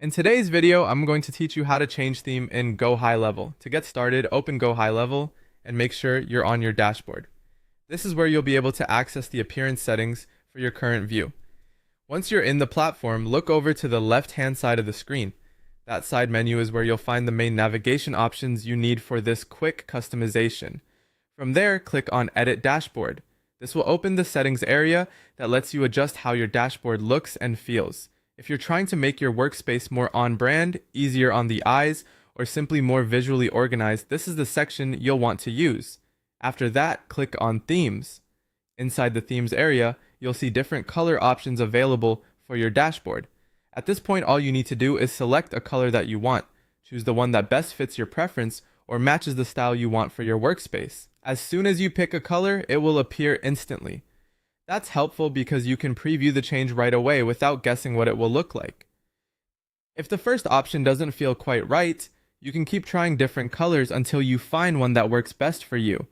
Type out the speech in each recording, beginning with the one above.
In today's video, I'm going to teach you how to change theme in Gohighlevel. To get started, open Gohighlevel and make sure you're on your dashboard. This is where you'll be able to access the appearance settings for your current view. Once you're in the platform, look over to the left-hand side of the screen. That side menu is where you'll find the main navigation options you need for this quick customization. From there, click on Edit Dashboard. This will open the settings area that lets you adjust how your dashboard looks and feels. If you're trying to make your workspace more on-brand, easier on the eyes, or simply more visually organized, this is the section you'll want to use. After that, click on Themes. Inside the Themes area, you'll see different color options available for your dashboard. At this point, all you need to do is select a color that you want. Choose the one that best fits your preference or matches the style you want for your workspace. As soon as you pick a color, it will appear instantly. That's helpful because you can preview the change right away without guessing what it will look like. If the first option doesn't feel quite right, you can keep trying different colors until you find one that works best for you.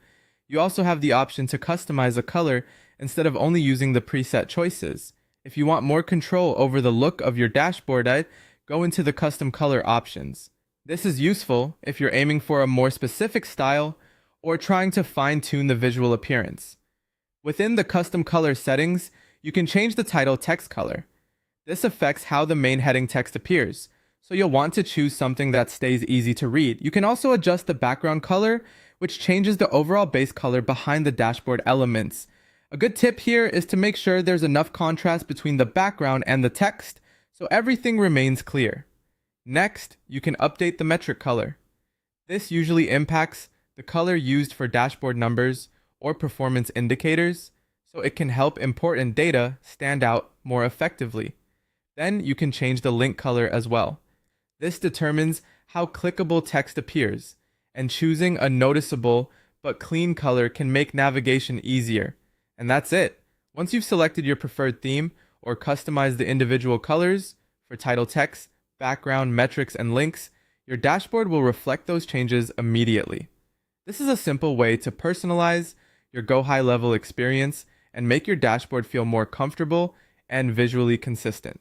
You also have the option to customize a color instead of only using the preset choices. If you want more control over the look of your dashboard, go into the custom color options. This is useful if you're aiming for a more specific style or trying to fine-tune the visual appearance. Within the custom color settings, you can change the title text color. This affects how the main heading text appears, so you'll want to choose something that stays easy to read. You can also adjust the background color, which changes the overall base color behind the dashboard elements. A good tip here is to make sure there's enough contrast between the background and the text, so everything remains clear. Next, you can update the metric color. This usually impacts the color used for dashboard numbers or performance indicators, so it can help important data stand out more effectively. Then you can change the link color as well. This determines how clickable text appears, and choosing a noticeable but clean color can make navigation easier. And that's it. Once you've selected your preferred theme or customized the individual colors for title text, background, metrics, and links, your dashboard will reflect those changes immediately. This is a simple way to personalize your Gohighlevel experience and make your dashboard feel more comfortable and visually consistent.